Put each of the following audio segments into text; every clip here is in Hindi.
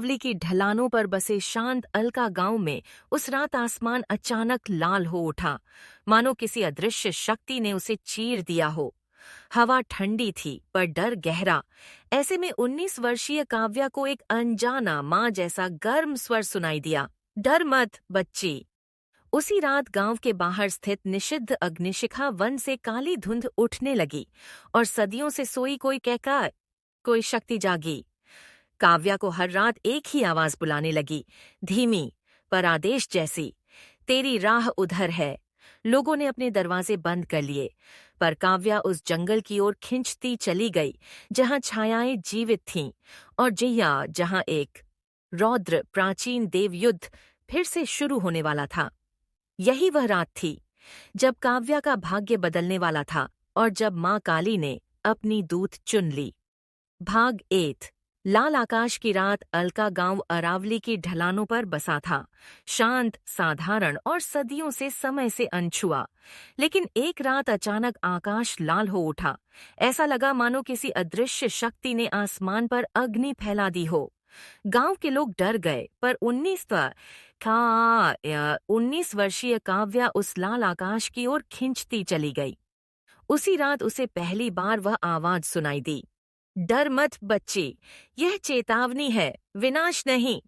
अरावली की ढलानों पर बसे शांत अलका गांव में उस रात आसमान अचानक लाल हो उठा, मानो किसी अदृश्य शक्ति ने उसे चीर दिया हो। हवा ठंडी थी पर डर गहरा। ऐसे में 19 वर्षीय काव्या को एक अनजाना माँ जैसा गर्म स्वर सुनाई दिया, डर मत बच्ची। उसी रात गांव के बाहर स्थित निषिद्ध अग्निशिखा वन से काली धुंध उठने लगी और सदियों से सोई कोई कहकर कोई शक्ति जागी। काव्या को हर रात एक ही आवाज बुलाने लगी, धीमी पर आदेश जैसी, तेरी राह उधर है। लोगों ने अपने दरवाजे बंद कर लिए, पर काव्या उस जंगल की ओर खिंचती चली गई जहां छायाएं जीवित थीं और जहां एक रौद्र प्राचीन देवयुद्ध फिर से शुरू होने वाला था। यही वह रात थी जब काव्या का भाग्य बदलने वाला था और जब मां काली ने अपनी दूत चुन ली। भाग 8। लाल आकाश की रात। अलका गांव अरावली की ढलानों पर बसा था, शांत, साधारण और सदियों से समय से अनछुआ। लेकिन एक रात अचानक आकाश लाल हो उठा। ऐसा लगा मानो किसी अदृश्य शक्ति ने आसमान पर अग्नि फैला दी हो। गांव के लोग डर गए, पर 19 वर्षीय काव्या उस लाल आकाश की ओर खिंचती चली गई। उसी रात उसे पहली बार वह आवाज सुनाई दी, डर मत बच्ची, यह चेतावनी है, विनाश नहीं।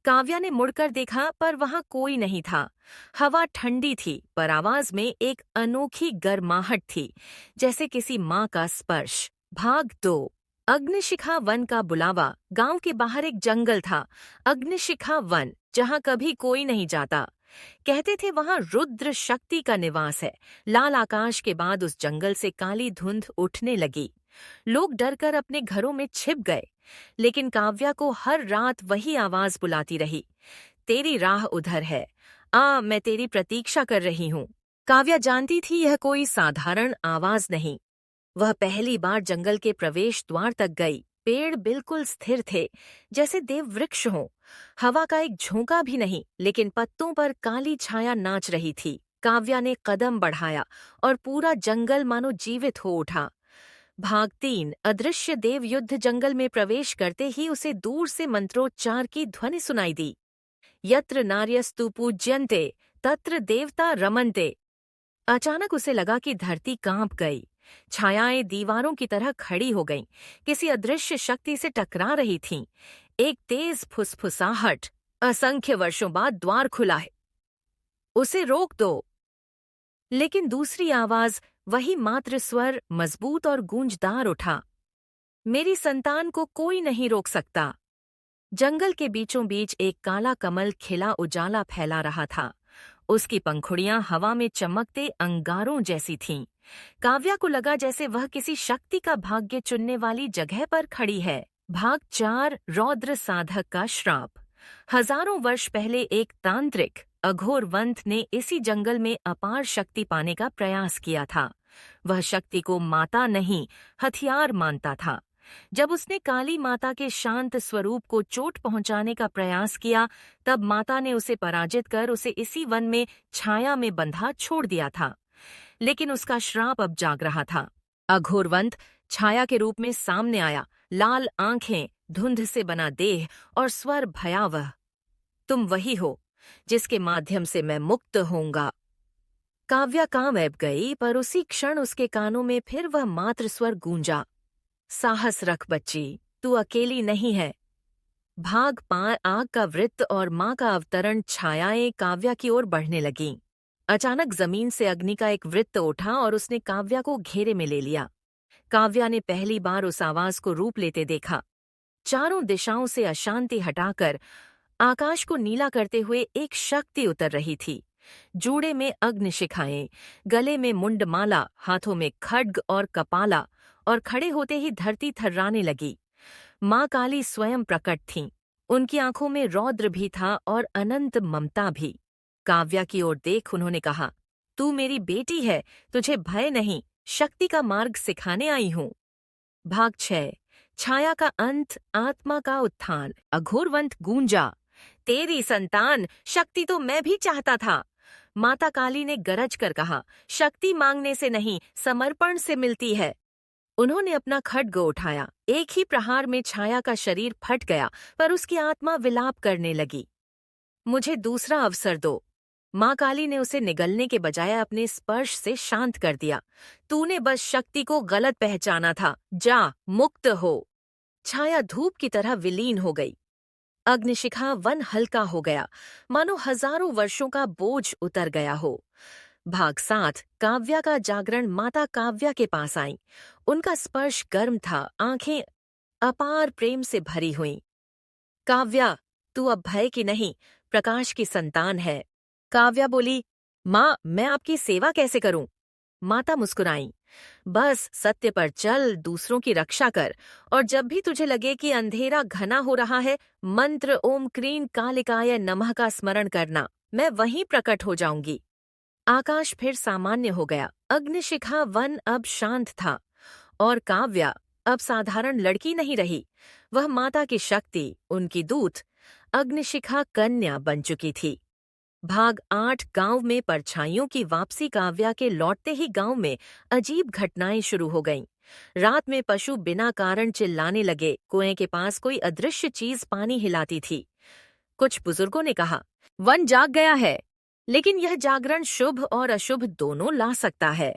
काव्या ने मुड़कर देखा, पर वहां कोई नहीं था। हवा ठंडी थी, पर आवाज में एक अनोखी गर्माहट थी, जैसे किसी माँ का स्पर्श। भाग 2। अग्निशिखा वन का बुलावा। गांव के बाहर एक जंगल था, अग्निशिखा वन, जहां कभी कोई नहीं जाता। कहते थे वहां रुद्र शक्ति का निवास है। लाल आकाश के बाद उस जंगल से काली धुंध उठने लगी। लोग डरकर अपने घरों में छिप गए, लेकिन काव्या को हर रात वही आवाज बुलाती रही, तेरी राह उधर है, मैं तेरी प्रतीक्षा कर रही हूँ। काव्या जानती थी यह कोई साधारण आवाज नहीं। वह पहली बार जंगल के प्रवेश द्वार तक गई। पेड़ बिल्कुल स्थिर थे, जैसे देव वृक्ष हों। हवा का एक झोंका भी नहीं, लेकिन पत्तों पर काली छाया नाच रही थी। काव्या ने कदम बढ़ाया और पूरा जंगल मानो जीवित हो उठा। भाग 3। अदृश्य देव युद्ध। जंगल में प्रवेश करते ही उसे दूर से मंत्रोच्चार की ध्वनि सुनाई दी, यत्र नार्यस्तु पूज्यन्ते तत्र देवता रमन्ते। अचानक उसे लगा कि धरती कांप गई। छायाएं दीवारों की तरह खड़ी हो गईं, किसी अदृश्य शक्ति से टकरा रही थीं। एक तेज फुसफुसाहट, असंख्य वर्षों बाद द्वार खुला है, उसे रोक दो। लेकिन दूसरी आवाज, वही मात्र स्वर, मजबूत और गूंजदार उठा, मेरी संतान को कोई नहीं रोक सकता। जंगल के बीचों बीच एक काला कमल खिला उजाला फैला रहा था। उसकी पंखुड़ियां हवा में चमकते अंगारों जैसी थीं। काव्या को लगा जैसे वह किसी शक्ति का भाग्य चुनने वाली जगह पर खड़ी है। भाग 4। रौद्र साधक का श्राप। हजारों वर्ष पहले एक तांत्रिक अघोरवंत ने इसी जंगल में अपार शक्ति पाने का प्रयास किया था। वह शक्ति को माता नहीं, हथियार मानता था। जब उसने काली माता के शांत स्वरूप को चोट पहुंचाने का प्रयास किया, तब माता ने उसे पराजित कर उसे इसी वन में छाया में बंधा छोड़ दिया था। लेकिन उसका श्राप अब जाग रहा था। अघोरवंत छाया के रूप में सामने आया, लाल आंखें, धुंध से बना देह और स्वर भयावह, तुम वही हो जिसके माध्यम से मैं मुक्त होऊंगा। काव्या कांप गई, पर उसी क्षण उसके कानों में फिर वह मात्र स्वर गूंजा, साहस रख बच्ची, तू अकेली नहीं है। भाग 5। आग का वृत्त और मां का अवतरण। छायाएं काव्या की ओर बढ़ने लगीं। अचानक जमीन से अग्नि का एक वृत्त उठा और उसने काव्या को घेरे में ले लिया। काव्या ने पहली बार उस आवाज को रूप लेते देखा। चारों दिशाओं से अशांति हटाकर आकाश को नीला करते हुए एक शक्ति उतर रही थी। जूड़े में अग्निशिखाएं, गले में मुंडमाला, हाथों में खड्ग और कपाला, और खड़े होते ही धरती थर्राने लगी। मां काली स्वयं प्रकट थीं। उनकी आंखों में रौद्र भी था और अनंत ममता भी। काव्या की ओर देख उन्होंने कहा, तू मेरी बेटी है, तुझे भय नहीं, शक्ति का मार्ग सिखाने आई हूं। भाग 6। छाया का अंत, आत्मा का उत्थान। अघोरवंत गूंजा, तेरी संतान, शक्ति तो मैं भी चाहता था। माता काली ने गरज कर कहा, शक्ति मांगने से नहीं, समर्पण से मिलती है। उन्होंने अपना खड्ग उठाया। एक ही प्रहार में छाया का शरीर फट गया, पर उसकी आत्मा विलाप करने लगी। मुझे दूसरा अवसर दो। माँ काली ने उसे निगलने के बजाय अपने स्पर्श से शांत कर दिया। तूने बस शक्ति को गलत पहचाना था। जा, मुक्त हो। छाया धूप की तरह विलीन हो गई। अग्निशिखा वन हल्का हो गया, मानो हजारों वर्षों का बोझ उतर गया हो। भाग 7 काव्या का जागरण। माता काव्या के पास आई। उनका स्पर्श गर्म था, आंखें अपार प्रेम से भरी हुईं। काव्या, तू अब भय की नहीं, प्रकाश की संतान है। काव्या बोली, माँ, मैं आपकी सेवा कैसे करूं? माता मुस्कुराईं। बस सत्य पर चल, दूसरों की रक्षा कर, और जब भी तुझे लगे कि अंधेरा घना हो रहा है, मंत्र ओम क्रीं कालिकाय नमः का स्मरण करना। मैं वहीं प्रकट हो जाऊंगी। आकाश फिर सामान्य हो गया। अग्निशिखा वन अब शांत था, और काव्या अब साधारण लड़की नहीं रही। वह माता की शक्ति, उनकी दूत, अग्निशिखा कन्या बन चुकी थी। भाग 8 गांव में परछाइयों की वापसी। काव्या के लौटते ही गांव में अजीब घटनाएं शुरू हो गईं। रात में पशु बिना कारण चिल्लाने लगे। कुएं के पास कोई अदृश्य चीज पानी हिलाती थी। कुछ बुजुर्गों ने कहा, वन जाग गया है, लेकिन यह जागरण शुभ और अशुभ दोनों ला सकता है।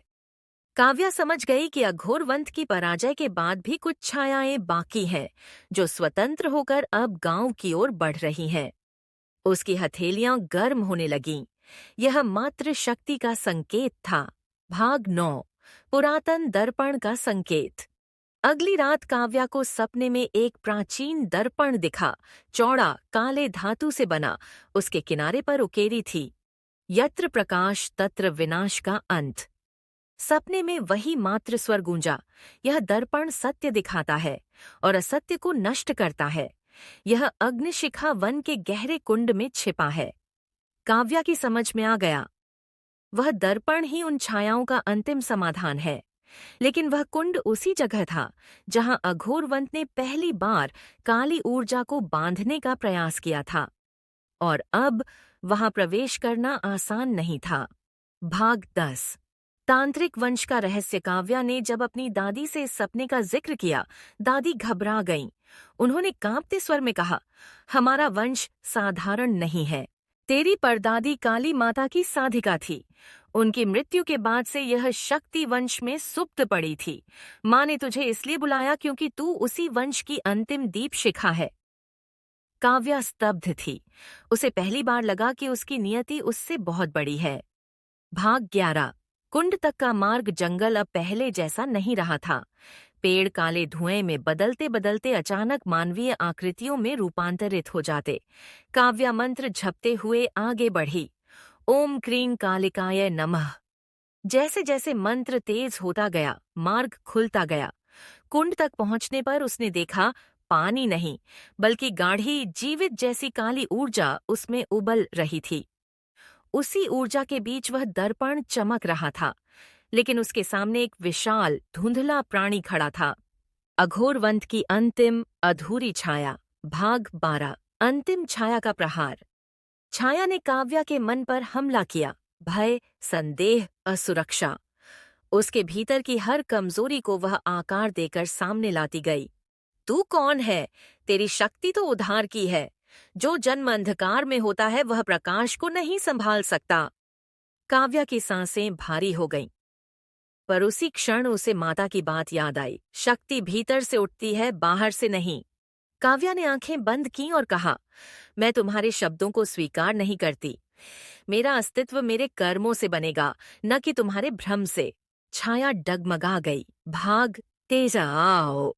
काव्या समझ गई कि अघोरवंत की पराजय के बाद भी कुछ छायाएं बाकी हैं, जो स्वतंत्र होकर अब गांव की ओर बढ़ रही हैं। उसकी हथेलियां गर्म होने लगीं। यह मात्र शक्ति का संकेत था। भाग 9 पुरातन दर्पण का संकेत। अगली रात काव्या को सपने में एक प्राचीन दर्पण दिखा। चौड़ा, काले धातु से बना, उसके किनारे पर उकेरी थी, यत्र प्रकाश तत्र विनाश का अंत। सपने में वही मात्र स्वर गूंजा, यह दर्पण सत्य दिखाता है और असत्य को नष्ट करता है। यह अग्निशिखा वन के गहरे कुंड में छिपा है। काव्या की समझ में आ गया, वह दर्पण ही उन छायाओं का अंतिम समाधान है। लेकिन वह कुंड उसी जगह था जहां अघोरवंत ने पहली बार काली ऊर्जा को बांधने का प्रयास किया था, और अब वहां प्रवेश करना आसान नहीं था। भाग 10 तांत्रिक वंश का रहस्य। काव्या ने जब अपनी दादी से इस सपने का जिक्र किया, दादी घबरा गईं। उन्होंने कांपते स्वर में कहा, हमारा वंश साधारण नहीं है। तेरी परदादी काली माता की साधिका थी। उनकी मृत्यु के बाद से यह शक्ति वंश में सुप्त पड़ी थी। माँ ने तुझे इसलिए बुलाया क्योंकि तू उसी वंश की अंतिम दीप शिखा है। काव्या स्तब्ध थी। उसे पहली बार लगा कि उसकी नियति उससे बहुत बड़ी है। भाग 11 कुंड तक का मार्ग। जंगल अब पहले जैसा नहीं रहा था। पेड़ काले धुएं में बदलते बदलते अचानक मानवीय आकृतियों में रूपांतरित हो जाते। काव्या मंत्र झपते हुए आगे बढ़ी। ओम क्रीं कालिकाय नमः। जैसे जैसे मंत्र तेज होता गया, मार्ग खुलता गया। कुंड तक पहुंचने पर उसने देखा, पानी नहीं, बल्कि गाढ़ी जीवित जैसी काली ऊर्जा उसमें उबल रही थी। उसी ऊर्जा के बीच वह दर्पण चमक रहा था, लेकिन उसके सामने एक विशाल धुंधला प्राणी खड़ा था। अघोरवंत की अंतिम अधूरी छाया। भाग 12 अंतिम छाया का प्रहार। छाया ने काव्या के मन पर हमला किया। भय, संदेह, असुरक्षा। उसके भीतर की हर कमजोरी को वह आकार देकर सामने लाती गई। तू कौन है? तेरी शक्ति तो उधार की है। जो जन्म अंधकार में होता है वह प्रकाश को नहीं संभाल सकता। काव्या की सांसें भारी हो गईं। पर उसी क्षण उसे माता की बात याद आई। शक्ति भीतर से उठती है, बाहर से नहीं। काव्या ने आंखें बंद की और कहा, मैं तुम्हारे शब्दों को स्वीकार नहीं करती। मेरा अस्तित्व मेरे कर्मों से बनेगा, न कि तुम्हारे भ्रम से। छाया डगमगा गई। भाग 13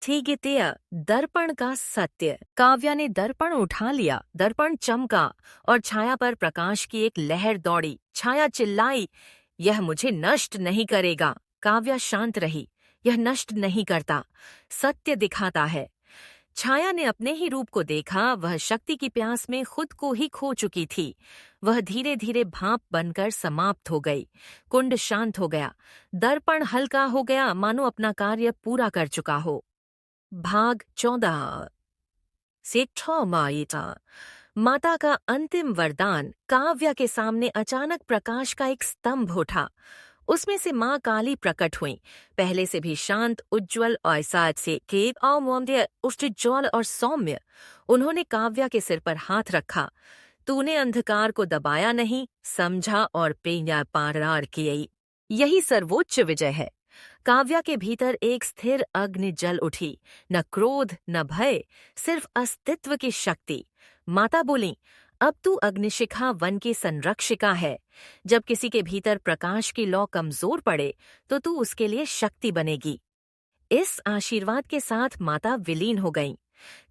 ठीक दर्पण का सत्य। काव्या ने दर्पण उठा लिया। दर्पण चमका और छाया पर प्रकाश की एक लहर दौड़ी। छाया चिल्लाई, यह मुझे नष्ट नहीं करेगा। काव्या शांत रही। यह नष्ट नहीं करता, सत्य दिखाता है। छाया ने अपने ही रूप को देखा। वह शक्ति की प्यास में खुद को ही खो चुकी थी। वह धीरे धीरे भाप बनकर समाप्त हो गई। कुंड शांत हो गया। दर्पण हल्का हो गया, मानो अपना कार्य पूरा कर चुका हो। भाग 14 सेठोमाइटा। माता का अंतिम वरदान। काव्या के सामने अचानक प्रकाश का एक स्तंभ उठा। उसमें से माँ काली प्रकट हुई, पहले से भी शांत, उज्ज्वल और साथ से के उज्ज्वल और सौम्य। उन्होंने काव्या के सिर पर हाथ रखा। तूने अंधकार को दबाया नहीं, समझा और पेया पारार किए। यही सर्वोच्च विजय है। काव्या के भीतर एक स्थिर अग्नि जल उठी, न क्रोध न भय, सिर्फ अस्तित्व की शक्ति। माता बोली, अब तू अग्निशिखा वन की संरक्षिका है। जब किसी के भीतर प्रकाश की लौ कमजोर पड़े तो तू उसके लिए शक्ति बनेगी। इस आशीर्वाद के साथ माता विलीन हो गईं।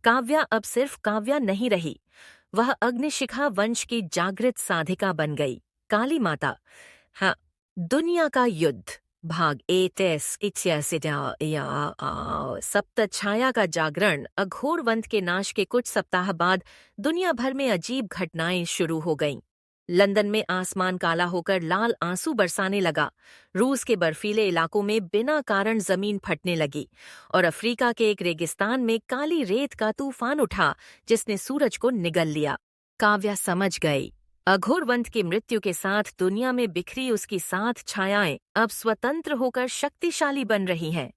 काव्या अब सिर्फ काव्या नहीं रही, वह अग्निशिखा वंश की जागृत साधिका बन गई। काली माता। हाँ, दुनिया का युद्ध भाग 81 सप्त छाया का जागरण। अघोरवंत के नाश के कुछ सप्ताह बाद दुनिया भर में अजीब घटनाएं शुरू हो गईं। लंदन में आसमान काला होकर लाल आंसू बरसाने लगा। रूस के बर्फीले इलाकों में बिना कारण जमीन फटने लगी और अफ्रीका के एक रेगिस्तान में काली रेत का तूफान उठा जिसने सूरज को निगल लिया। काव्या समझ गई, अघोरवंत की मृत्यु के साथ दुनिया में बिखरी उसकी 7 छायाएं अब स्वतंत्र होकर शक्तिशाली बन रही हैं।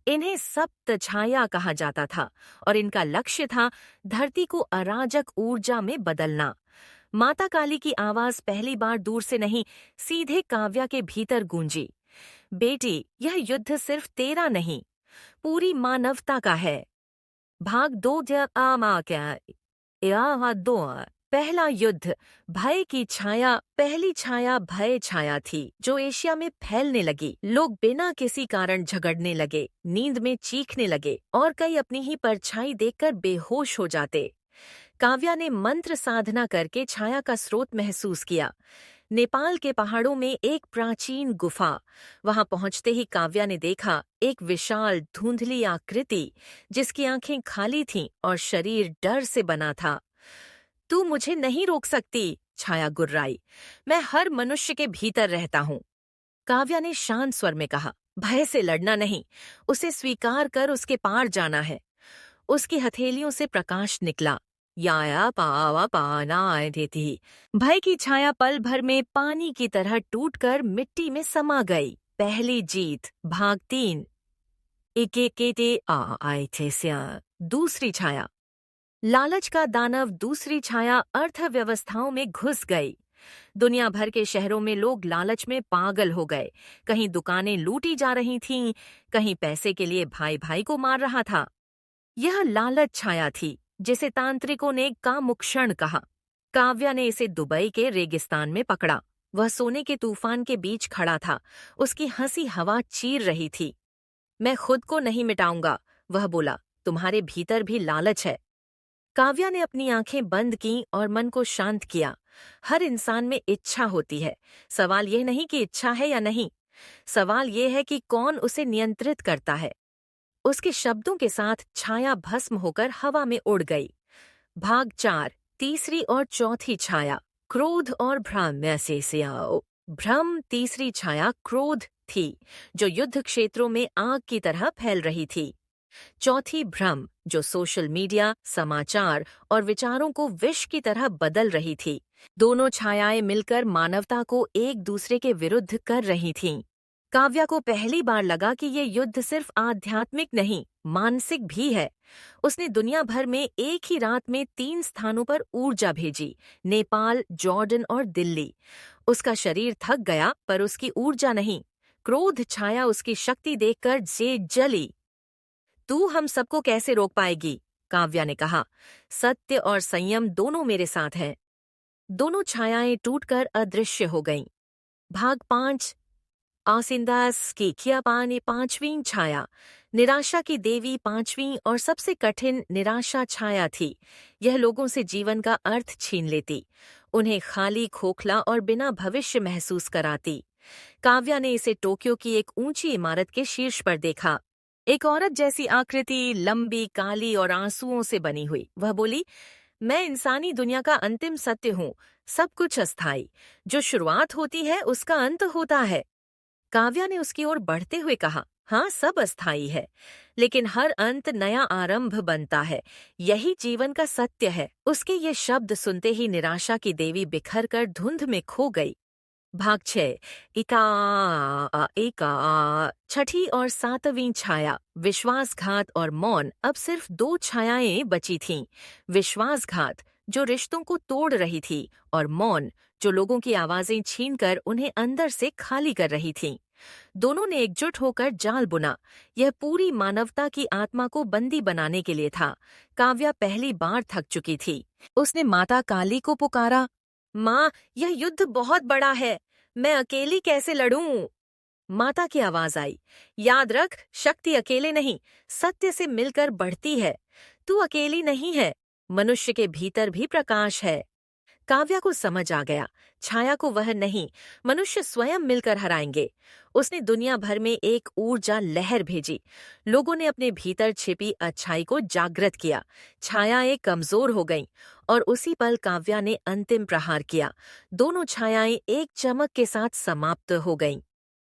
इन्हें सप्त छाया कहा जाता था और इनका लक्ष्य था धरती को अराजक ऊर्जा में बदलना। माता काली की आवाज पहली बार दूर से नहीं, सीधे काव्या के भीतर गूंजी। बेटी, यह युद्ध सिर्फ तेरा नहीं, पूरी मानवता का है। भाग 2 पहला युद्ध। भय की छाया। पहली छाया भय छाया थी जो एशिया में फैलने लगी। लोग बिना किसी कारण झगड़ने लगे, नींद में चीखने लगे और कई अपनी ही परछाई देखकर बेहोश हो जाते। काव्या ने मंत्र साधना करके छाया का स्रोत महसूस किया। नेपाल के पहाड़ों में एक प्राचीन गुफा। वहां पहुंचते ही काव्या ने देखा एक विशाल धुंधली आकृति जिसकी आंखें खाली थीं और शरीर डर से बना था। तू मुझे नहीं रोक सकती, छाया गुर्राई। मैं हर मनुष्य के भीतर रहता हूँ। काव्या ने शांत स्वर में कहा, भय से लड़ना नहीं, उसे स्वीकार कर उसके पार जाना है। उसकी हथेलियों से प्रकाश निकला। याया पावा पाना थी। भय की छाया पल भर में पानी की तरह टूटकर मिट्टी में समा गई। पहली जीत। भाग 3 दूसरी छाया। लालच का दानव। दूसरी छाया अर्थव्यवस्थाओं में घुस गई। दुनिया भर के शहरों में लोग लालच में पागल हो गए। कहीं दुकानें लूटी जा रही थीं, कहीं पैसे के लिए भाई भाई को मार रहा था। यह लालच छाया थी जिसे तांत्रिकों ने कामुक्षण कहा। काव्या ने इसे दुबई के रेगिस्तान में पकड़ा। वह सोने के तूफान के बीच खड़ा था। उसकी हंसी हवा चीर रही थी। मैं खुद को नहीं मिटाऊंगा, वह बोला। तुम्हारे भीतर भी लालच है। काव्या ने अपनी आंखें बंद की और मन को शांत किया। हर इंसान में इच्छा होती है। सवाल यह नहीं कि इच्छा है या नहीं, सवाल यह है कि कौन उसे नियंत्रित करता है। उसके शब्दों के साथ छाया भस्म होकर हवा में उड़ गई। भाग 4 तीसरी और चौथी छाया। क्रोध और भ्रम। भ्रम। तीसरी छाया क्रोध थी जो युद्ध क्षेत्रों में आग की तरह फैल रही थी। चौथी भ्रम जो सोशल मीडिया, समाचार और विचारों को विष की तरह बदल रही थी। दोनों छायाएं मिलकर मानवता को एक दूसरे के विरुद्ध कर रही थीं। काव्या को पहली बार लगा कि ये युद्ध सिर्फ आध्यात्मिक नहीं, मानसिक भी है। उसने दुनिया भर में एक ही रात में 3 स्थानों पर ऊर्जा भेजी, नेपाल, जॉर्डन और दिल्ली। उसका शरीर थक गया पर उसकी ऊर्जा नहीं। क्रोध छाया उसकी शक्ति देखकर जे जली। तू हम सबको कैसे रोक पाएगी, काव्या ने कहा। सत्य और संयम दोनों मेरे साथ हैं। दोनों छायाएं टूटकर अदृश्य हो गईं। भाग 5 आसिंदास की खियापानी। पांचवीं छाया। निराशा की देवी। पांचवीं और सबसे कठिन निराशा छाया थी। यह लोगों से जीवन का अर्थ छीन लेती, उन्हें खाली, खोखला और बिना भविष्य महसूस कराती। काव्या ने इसे टोक्यो की एक ऊंची इमारत के शीर्ष पर देखा। एक औरत जैसी आकृति, लंबी, काली और आंसुओं से बनी हुई। वह बोली, मैं इंसानी दुनिया का अंतिम सत्य हूँ। सब कुछ अस्थायी। जो शुरुआत होती है उसका अंत होता है। काव्या ने उसकी ओर बढ़ते हुए कहा, हाँ, सब अस्थायी है, लेकिन हर अंत नया आरंभ बनता है। यही जीवन का सत्य है। उसके ये शब्द सुनते ही निराशा की देवी बिखर कर धुंध में खो गई। भाग 6। एका छठी और सातवीं छाया, विश्वासघात और मौन। अब सिर्फ दो छायाएं बची थीं। विश्वासघात, जो रिश्तों को तोड़ रही थी, और मौन, जो लोगों की आवाजें छीनकर उन्हें अंदर से खाली कर रही थीं। दोनों ने एकजुट होकर जाल बुना। यह पूरी मानवता की आत्मा को बंदी बनाने के लिए था। काव्या पहली बार थक चुकी थी। उसने माता काली को पुकारा, माँ, यह युद्ध बहुत बड़ा है। मैं अकेली कैसे लड़ूं? माता की आवाज आई, याद रख, शक्ति अकेले नहीं, सत्य से मिलकर बढ़ती है। तू अकेली नहीं है, मनुष्य के भीतर भी प्रकाश है। काव्या को समझ आ गया, छाया को वह नहीं, मनुष्य स्वयं मिलकर हराएंगे। उसने दुनिया भर में एक ऊर्जा लहर भेजी। लोगों ने अपने भीतर छिपी अच्छाई को जागृत किया। छायाएं कमजोर हो गईं, और उसी पल काव्या ने अंतिम प्रहार किया। दोनों छायाएं एक चमक के साथ समाप्त हो गईं।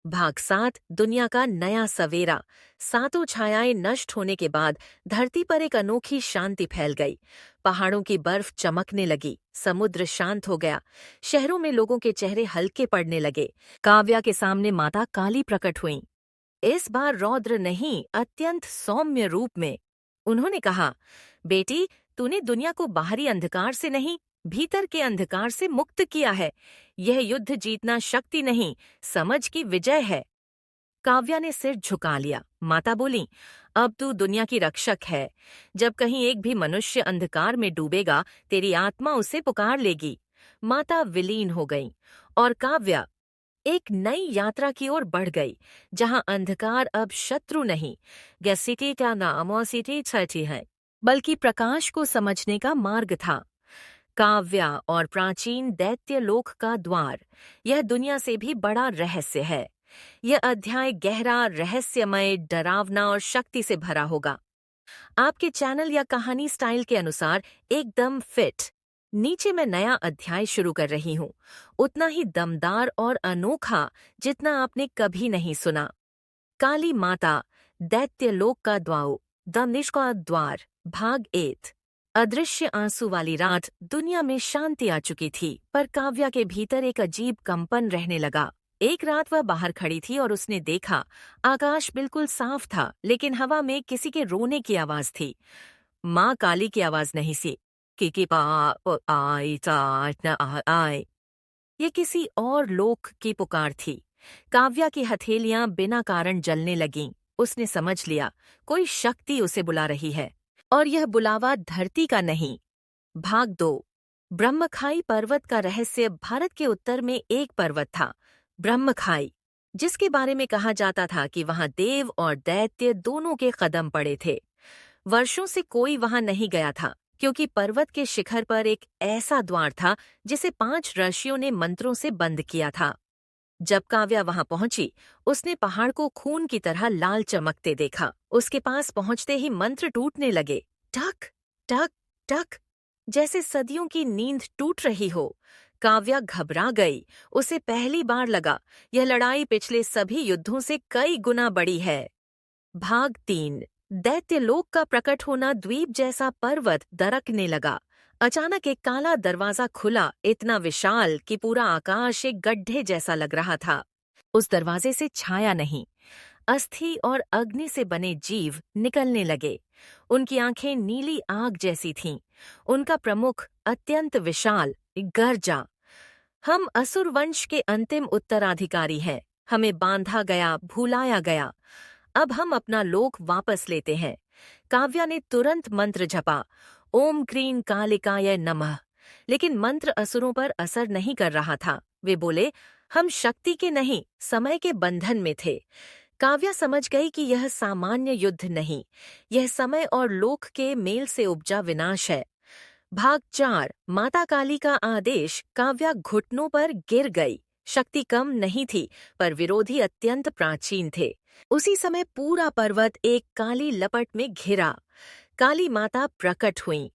भाग 7, दुनिया का नया सवेरा। सातों छायाएं नष्ट होने के बाद धरती पर एक अनोखी शांति फैल गई। पहाड़ों की बर्फ चमकने लगी, समुद्र शांत हो गया, शहरों में लोगों के चेहरे हल्के पड़ने लगे। काव्या के सामने माता काली प्रकट हुईं। इस बार रौद्र नहीं, अत्यंत सौम्य रूप में। उन्होंने कहा, बेटी, तूने दुनिया को बाहरी अंधकार से नहीं, भीतर के अंधकार से मुक्त किया है। यह युद्ध जीतना शक्ति नहीं, समझ की विजय है। काव्या ने सिर झुका लिया। माता बोली, अब तू दुनिया की रक्षक है। जब कहीं एक भी मनुष्य अंधकार में डूबेगा, तेरी आत्मा उसे पुकार लेगी। माता विलीन हो गई, और काव्या एक नई यात्रा की ओर बढ़ गई, जहां अंधकार अब शत्रु नहीं, गैसिटी का नाम और सिटी छठी है, बल्कि प्रकाश को समझने का मार्ग था। काव्या और प्राचीन दैत्य लोक का द्वार। यह दुनिया से भी बड़ा रहस्य है। यह अध्याय गहरा, रहस्यमय, डरावना और शक्ति से भरा होगा। आपके चैनल या कहानी स्टाइल के अनुसार एकदम फिट। नीचे मैं नया अध्याय शुरू कर रही हूँ, उतना ही दमदार और अनोखा जितना आपने कभी नहीं सुना। काली माता, दैत्य लोक का द्वार, दमनिश का द्वार, भाग 8। अदृश्य आंसू वाली रात। दुनिया में शांति आ चुकी थी, पर काव्या के भीतर एक अजीब कंपन रहने लगा। एक रात वह बाहर खड़ी थी और उसने देखा, आकाश बिल्कुल साफ था, लेकिन हवा में किसी के रोने की आवाज थी। माँ काली की आवाज नहीं सी, कि पा आई ता न आए। ये किसी और लोक की पुकार थी। काव्या की हथेलियां बिना कारण जलने लगीं। उसने समझ लिया, कोई शक्ति उसे बुला रही है, और यह बुलावा धरती का नहीं। भाग 2। ब्रह्मखाई पर्वत का रहस्य। भारत के उत्तर में एक पर्वत था, ब्रह्मखाई, जिसके बारे में कहा जाता था कि वहां देव और दैत्य दोनों के कदम पड़े थे। वर्षों से कोई वहां नहीं गया था, क्योंकि पर्वत के शिखर पर एक ऐसा द्वार था जिसे 5 ऋषियों ने मंत्रों से बंद किया था। जब काव्या वहां पहुंची, उसने पहाड़ को खून की तरह लाल चमकते देखा। उसके पास पहुंचते ही मंत्र टूटने लगे, टक टक टक, जैसे सदियों की नींद टूट रही हो। काव्या घबरा गई। उसे पहली बार लगा, यह लड़ाई पिछले सभी युद्धों से कई गुना बड़ी है। भाग 3। दैत्यलोक का प्रकट होना। द्वीप जैसा पर्वत दरकने लगा। अचानक एक काला दरवाजा खुला, इतना विशाल कि पूरा आकाश एक गड्ढे जैसा लग रहा था। उस दरवाजे से छाया नहीं, अस्थि और अग्नि से बने जीव निकलने लगे। उनकी आंखें नीली आग जैसी थीं। उनका प्रमुख अत्यंत विशाल गर्जा, हम असुर वंश के अंतिम उत्तराधिकारी हैं। हमें बांधा गया, भुलाया गया। अब हम अपना लोक वापस लेते हैं। काव्या ने तुरंत मंत्र जपा, ओम क्रीं कालिकाय नमः। लेकिन मंत्र असुरों पर असर नहीं कर रहा था। वे बोले, हम शक्ति के नहीं, समय के बंधन में थे। काव्या समझ गई कि यह सामान्य युद्ध नहीं, यह समय और लोक के मेल से उपजा विनाश है। भाग 4। माता काली का आदेश। काव्या घुटनों पर गिर गई। शक्ति कम नहीं थी, पर विरोधी अत्यंत प्राचीन थे। उसी समय पूरा पर्वत एक काली लपट में घिरा। काली माता प्रकट हुईं,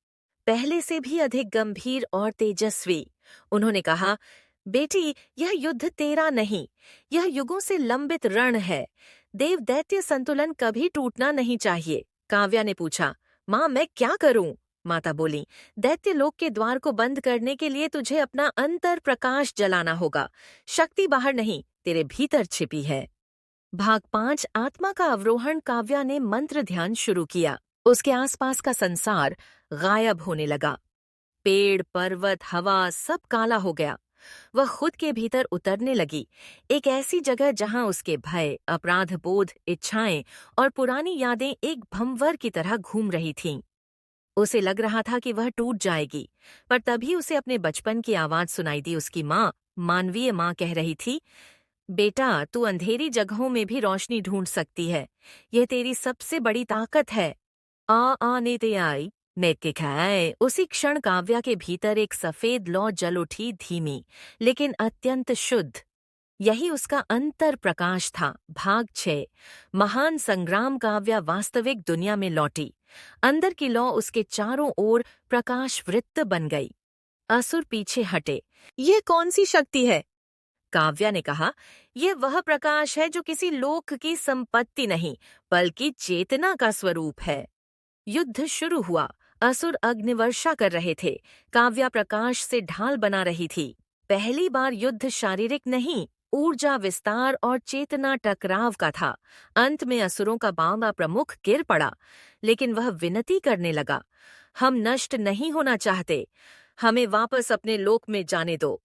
पहले से भी अधिक गंभीर और तेजस्वी। उन्होंने कहा, बेटी, यह युद्ध तेरा नहीं, यह युगों से लंबित रण है। देव दैत्य संतुलन कभी टूटना नहीं चाहिए। काव्या ने पूछा, माँ, मैं क्या करूं? माता बोली, दैत्य लोक के द्वार को बंद करने के लिए तुझे अपना अंतर प्रकाश जलाना होगा। शक्ति बाहर नहीं, तेरे भीतर छिपी है। भाग 5 आत्मा का अवरोहण। काव्या ने मंत्र ध्यान शुरू किया। उसके आसपास का संसार गायब होने लगा। पेड़, पर्वत, हवा सब काला हो गया। वह खुद के भीतर उतरने लगी, एक ऐसी जगह जहां उसके भय, अपराध बोध, इच्छाएं और पुरानी यादें एक भंवर की तरह घूम रही थीं। उसे लग रहा था कि वह टूट जाएगी, पर तभी उसे अपने बचपन की आवाज सुनाई दी। उसकी माँ, मानवीय माँ, कह रही थी, बेटा, तू अंधेरी जगहों में भी रोशनी ढूंढ सकती है। यह तेरी सबसे बड़ी ताकत है। आने ते आई मैं के खाए। उसी क्षण काव्या के भीतर एक सफेद लौ जल उठी, धीमी लेकिन अत्यंत शुद्ध। यही उसका अंतर प्रकाश था। भाग 6 महान संग्राम। काव्या वास्तविक दुनिया में लौटी। अंदर की लौ उसके चारों ओर प्रकाश वृत्त बन गई। असुर पीछे हटे। ये कौन सी शक्ति है? काव्या ने कहा, यह वह प्रकाश है जो किसी लोक की संपत्ति नहीं, बल्कि चेतना का स्वरूप है। युद्ध शुरू हुआ। असुर अग्निवर्षा कर रहे थे। काव्या प्रकाश से ढाल बना रही थी। पहली बार युद्ध शारीरिक नहीं, ऊर्जा विस्तार और चेतना टकराव का था। अंत में असुरों का बावला प्रमुख गिर पड़ा, लेकिन वह विनती करने लगा, हम नष्ट नहीं होना चाहते, हमें वापस अपने लोक में जाने दो।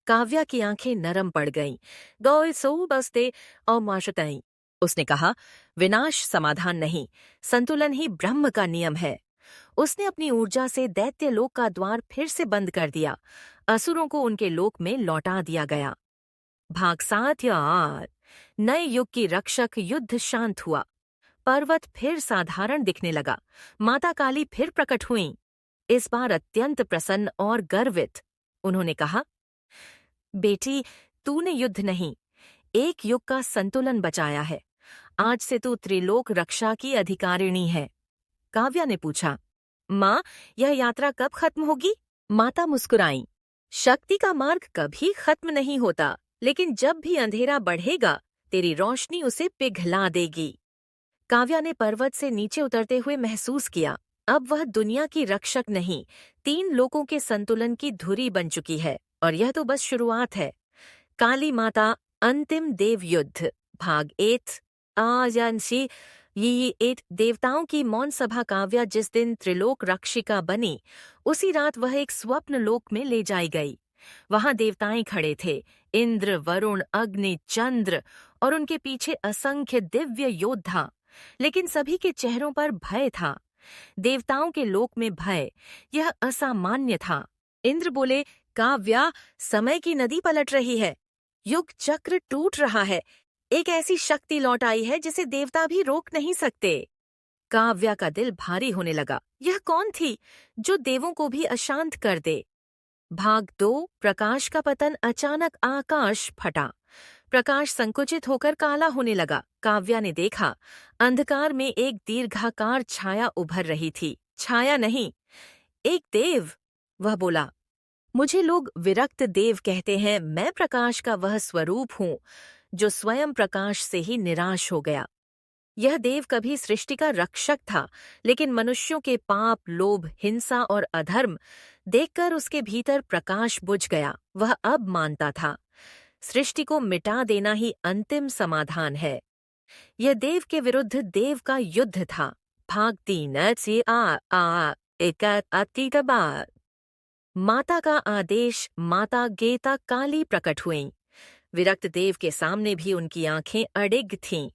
काव्या की आंखें नरम पड़ गईं। गौ सो बसते और माशतई। उसने कहा, विनाश समाधान नहीं, संतुलन ही ब्रह्म का नियम है। उसने अपनी ऊर्जा से दैत्य लोक का द्वार फिर से बंद कर दिया। असुरों को उनके लोक में लौटा दिया गया। भाग 7 या 8 नए युग की रक्षक। युद्ध शांत हुआ। पर्वत फिर साधारण दिखने लगा। माता काली फिर प्रकट हुईं, इस बार अत्यंत प्रसन्न और गर्वित। उन्होंने कहा, बेटी, तूने युद्ध नहीं, एक युग का संतुलन बचाया है। आज से तू त्रिलोक रक्षा की अधिकारिणी है। काव्या ने पूछा, माँ, यह यात्रा कब खत्म होगी? माता मुस्कुराई, शक्ति का मार्ग कभी खत्म नहीं होता, लेकिन जब भी अंधेरा बढ़ेगा, तेरी रोशनी उसे पिघला देगी। काव्या ने पर्वत से नीचे उतरते हुए महसूस किया, अब वह दुनिया की रक्षक नहीं, 3 लोकों के संतुलन की धुरी बन चुकी है। और यह तो बस शुरुआत है। काली माता, अंतिम देव युद्ध। भाग 8 आयांशी ये 8 देवताओं की मौन सभा। काव्या जिस दिन त्रिलोक रक्षिका बनी, उसी रात वह एक स्वप्न लोक में ले जाई गई। वहां देवताएं खड़े थे, इंद्र, वरुण, अग्नि, चंद्र और उनके पीछे असंख्य दिव्य योद्धा, लेकिन सभी के चेहरों पर भय था। देवताओं के लोक में भय, यह असामान्य था। इंद्र बोले, काव्या, समय की नदी पलट रही है, युग चक्र टूट रहा है, एक ऐसी शक्ति लौट आई है जिसे देवता भी रोक नहीं सकते। काव्या का दिल भारी होने लगा। यह कौन थी जो देवों को भी अशांत कर दे? भाग 2 प्रकाश का पतन। अचानक आकाश फटा। प्रकाश संकुचित होकर काला होने लगा। काव्या ने देखा, अंधकार में एक दीर्घाकार छाया उभर रही थी। छाया नहीं, एक देव। वह बोला, मुझे लोग विरक्त देव कहते हैं। मैं प्रकाश का वह स्वरूप हूँ जो स्वयं प्रकाश से ही निराश हो गया। यह देव कभी सृष्टि का रक्षक था, लेकिन मनुष्यों के पाप, लोभ, हिंसा और अधर्म देखकर उसके भीतर प्रकाश बुझ गया। वह अब मानता था, सृष्टि को मिटा देना ही अंतिम समाधान है। यह देव के विरुद्ध देव का युद्ध था। भाग 3 माता का आदेश। माता गीता काली प्रकट हुईं। विरक्त देव के सामने भी उनकी आंखें अडिग थीं।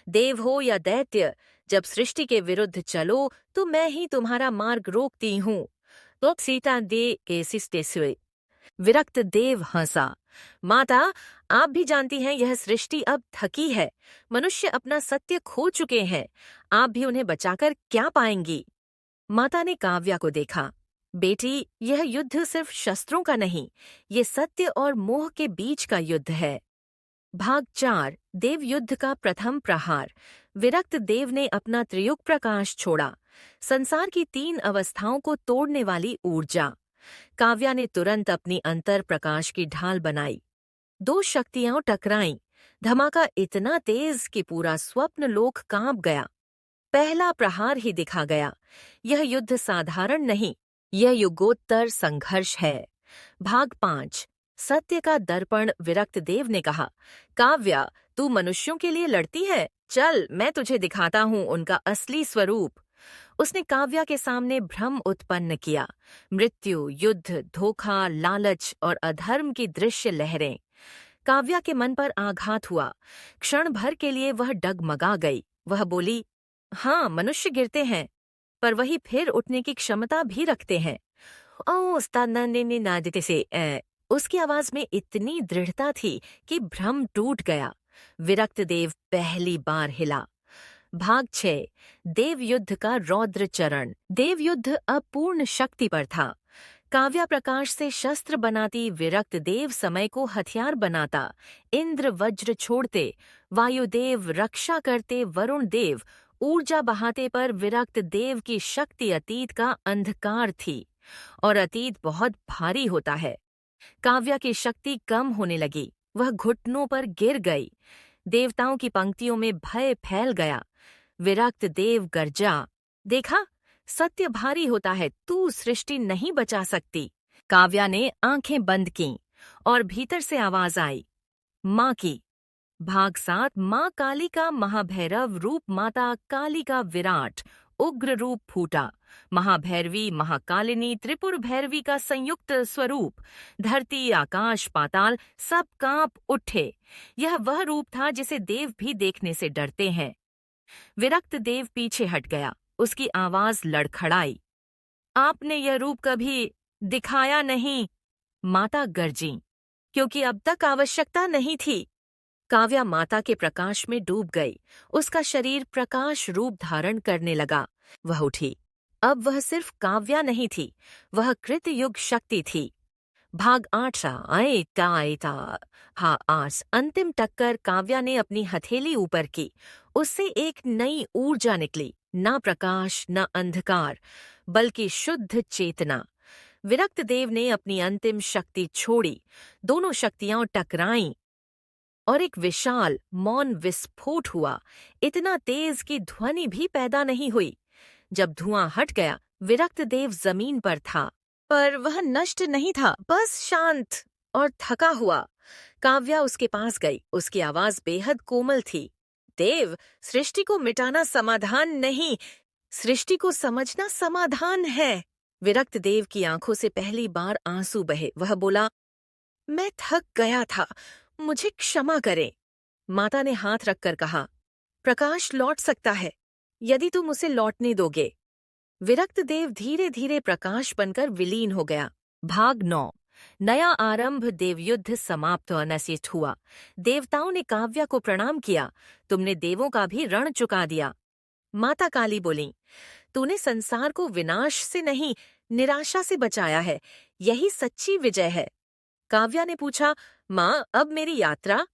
देव हो या दैत्य, जब सृष्टि के विरुद्ध चलो तो मैं ही तुम्हारा मार्ग रोकती हूँ। तो सीता दे के सिस्टे। विरक्त देव हंसा, माता, आप भी जानती हैं यह सृष्टि अब थकी है। मनुष्य अपना सत्य खो चुके हैं, आप भी उन्हें बचाकर क्या पाएंगी? माता ने काव्या को देखा, बेटी, यह युद्ध सिर्फ शस्त्रों का नहीं, ये सत्य और मोह के बीच का युद्ध है। भाग 4 देव युद्ध का प्रथम प्रहार। विरक्त देव ने अपना त्रियुग प्रकाश छोड़ा, संसार की 3 अवस्थाओं को तोड़ने वाली ऊर्जा। काव्या ने तुरंत अपनी अंतर प्रकाश की ढाल बनाई। 2 शक्तियां टकराईं। धमाका इतना तेज कि पूरा स्वप्न लोक कांप गया। पहला प्रहार ही दिखा गया। यह युद्ध साधारण नहीं, यह युगोत्तर संघर्ष है। भाग 5। सत्य का दर्पण। विरक्त देव ने कहा, काव्या, तू मनुष्यों के लिए लड़ती है? चल, मैं तुझे दिखाता हूँ उनका असली स्वरूप। उसने काव्या के सामने भ्रम उत्पन्न किया। मृत्यु, युद्ध, धोखा, लालच और अधर्म की दृश्य लहरें। काव्या के मन पर आघात हुआ। क्षण भर के लिए वह डगमगा गई। वह बोली, हाँ, मनुष्य गिरते हैं, पर वही फिर उठने की क्षमता भी रखते हैं। ओ उस्ताद ने नादिते से उसकी आवाज में इतनी दृढ़ता थी कि भ्रम टूट गया। विरक्त देव पहली बार हिला। भाग 6। देवयुद्ध का रौद्र चरण। देवयुद्ध अब पूर्ण शक्ति पर था। काव्या प्रकाश से शस्त्र बनाती, विरक्त देव समय को हथियार बनाता। इंद्र वज्र छोड़ते, वायुदेव रक्षा करते, वरुण देव ऊर्जा बहाते, पर विरक्त देव की शक्ति अतीत का अंधकार थी, और अतीत बहुत भारी होता है। काव्या की शक्ति कम होने लगी। वह घुटनों पर गिर गई। देवताओं की पंक्तियों में भय फैल गया। विरक्त देव गर्जा, देखा, सत्य भारी होता है, तू सृष्टि नहीं बचा सकती। काव्या ने आंखें बंद कीं और भीतर से आवाज आई, माँ की। भाग 7। माँ काली का महाभैरव रूप। माता काली का विराट उग्र रूप फूटा। महाभैरवी, महाकालिनी, त्रिपुर भैरवी का संयुक्त स्वरूप। धरती, आकाश, पाताल सब कांप उठे। यह वह रूप था जिसे देव भी देखने से डरते हैं। विरक्त देव पीछे हट गया। उसकी आवाज लड़खड़ाई, आपने यह रूप कभी दिखाया नहीं। माता गरजी, क्योंकि अब तक आवश्यकता नहीं थी। काव्या माता के प्रकाश में डूब गई। उसका शरीर प्रकाश रूप धारण करने लगा। वह उठी। अब वह सिर्फ काव्या नहीं थी, वह कृतयुग शक्ति थी। भाग 8। अंतिम टक्कर। काव्या ने अपनी हथेली ऊपर की। उससे एक नई ऊर्जा निकली, ना प्रकाश न अंधकार, बल्कि शुद्ध चेतना। विरक्त देव ने अपनी अंतिम शक्ति छोड़ी। दोनों शक्तियां टकराईं और एक विशाल मौन विस्फोट हुआ, इतना तेज कि ध्वनि भी पैदा नहीं हुई। जब धुआं हट गया, विरक्त देव जमीन पर था, पर वह नष्ट नहीं था, बस शांत और थका हुआ। काव्या उसके पास गई। उसकी आवाज बेहद कोमल थी। देव, सृष्टि को मिटाना समाधान नहीं, सृष्टि को समझना समाधान है। विरक्त देव की आंखों से पहली बार आंसू बहे। वह बोला, मैं थक गया था, मुझे क्षमा करें। माता ने हाथ रखकर कहा, प्रकाश लौट सकता है यदि तुम उसे लौटने दोगे। विरक्त देव धीरे धीरे प्रकाश बनकर विलीन हो गया। भाग 9। नया आरंभ। देवयुद्ध समाप्त और नष्ट हुआ। देवताओं ने काव्या को प्रणाम किया। तुमने देवों का भी ऋण चुका दिया। माता काली बोली, तूने संसार को विनाश से नहीं, निराशा से बचाया है, यही सच्ची विजय है। काव्या ने पूछा, माँ, अब मेरी यात्रा?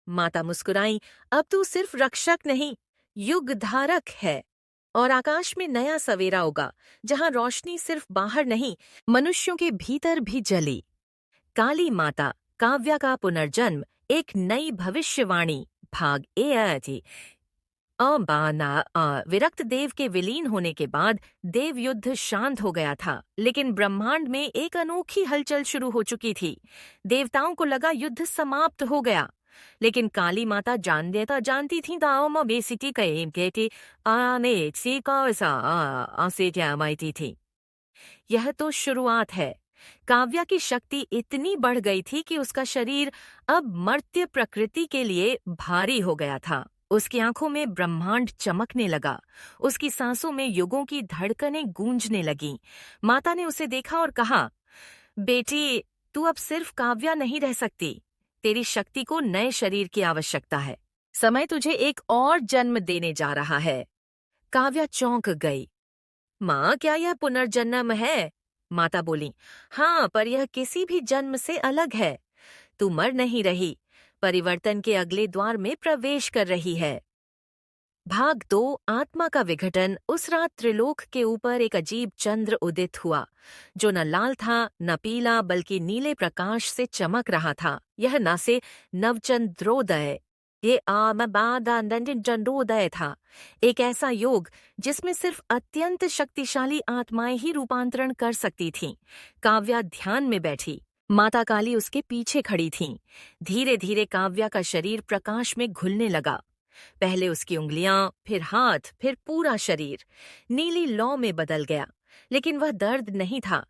माता मुस्कुराई, अब तू सिर्फ रक्षक नहीं, युग धारक है, और आकाश में नया सवेरा होगा, जहाँ रोशनी सिर्फ बाहर नहीं, मनुष्यों के भीतर भी जली। काली माता, काव्या का पुनर्जन्म, एक नई भविष्यवाणी। भाग 1। विरक्त देव के विलीन होने के बाद देवयुद्ध शांत हो गया था, लेकिन ब्रह्मांड में एक अनोखी हलचल शुरू हो चुकी थी। देवताओं को लगा युद्ध समाप्त हो गया, लेकिन काली माता जानती थी थी। यह तो शुरुआत है। काव्या की शक्ति इतनी बढ़ गई थी कि उसका शरीर अब मर्त्य प्रकृति के लिए भारी हो गया था। उसकी आंखों में ब्रह्मांड चमकने लगा। उसकी सांसों में युगों की धड़कनें गूंजने लगीं। माता ने उसे देखा और कहा, बेटी, तू अब सिर्फ काव्या नहीं रह सकती। तेरी शक्ति को नए शरीर की आवश्यकता है। समय तुझे एक और जन्म देने जा रहा है। काव्या चौंक गई। माँ, क्या यह पुनर्जन्म है? माता बोली, हाँ, पर यह किसी भी जन्म से अलग है। तू मर नहीं रही, परिवर्तन के अगले द्वार में प्रवेश कर रही है। भाग 2। आत्मा का विघटन। उस रात त्रिलोक के ऊपर एक अजीब चंद्र उदित हुआ, जो न लाल था न पीला, बल्कि नीले प्रकाश से चमक रहा था। यह न से नवचंद्रोदय ये चंडोदय था, एक ऐसा योग जिसमें सिर्फ अत्यंत शक्तिशाली आत्माएं ही रूपांतरण कर सकती थीं। काव्या ध्यान में बैठी, माता काली उसके पीछे खड़ी थीं। धीरे धीरे काव्या का शरीर प्रकाश में घुलने लगा। पहले उसकी उंगलियां, फिर हाथ, फिर पूरा शरीर नीली लौ में बदल गया। लेकिन वह दर्द नहीं था,